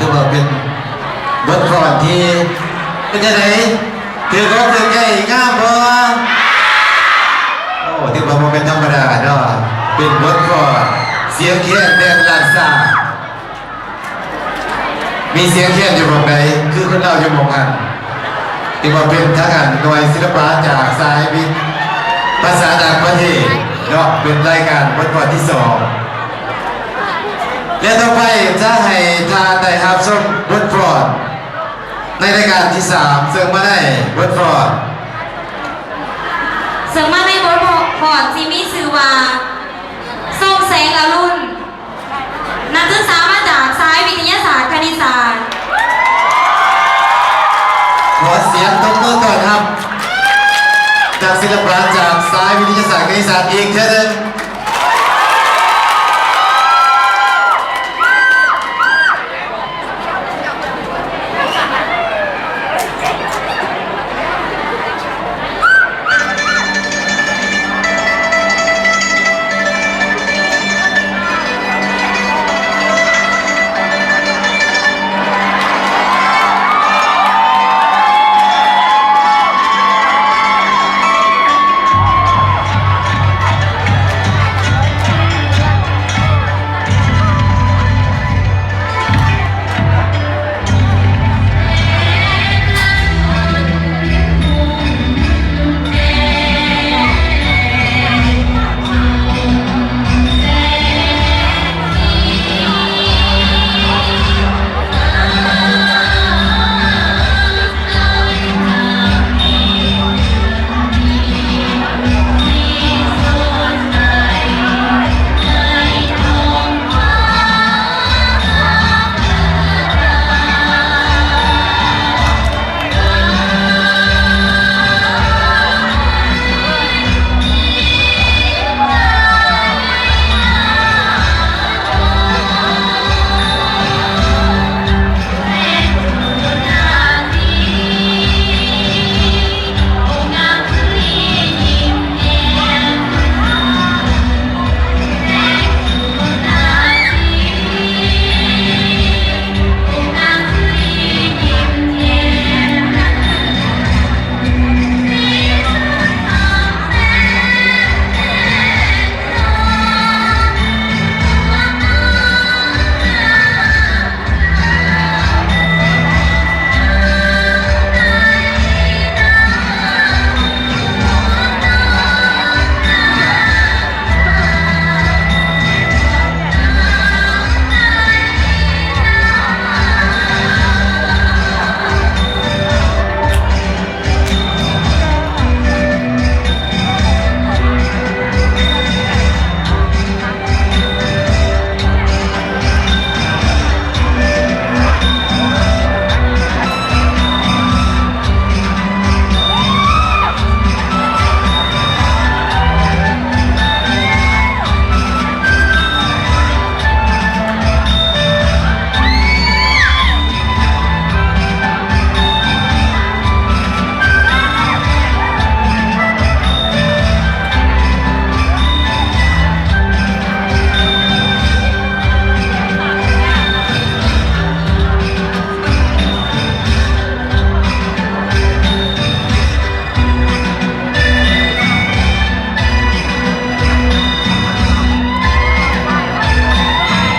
ถือว่าเป็นบทกลอนที่เป็นยังไงถือว่าเป็นใหญ่งามบ่โอ้ถือว่ามันเป็นธรรมดาเนาะเป็นบทกลอนเสียงแค้นแดนลานซามีเสียงแค้นอยู่ตรงไหนคือคนเราอยู่มองหันถือว่าเป็นทหารหน่วยศิลปะจากสายวิทย์ภาษาต่างประเทศเนาะเป็นรายการบทกลอนที่2และต่อไปจะให้ทานได้ครับชมบทกลอนในรายการที่3ซึ่งมาได้บทกลอนซึ่งมาในบทพอดที่มีชื่อว่าส่งแสงอรุณนักศึกษามาจากสายวิทยาศาสตร์คณิตศาสตร์ขอเสียงตบมือก่อนครับจากศิลปะจากสายวิทยาศาสตร์คณิตศาสตร์อีกเท่านึง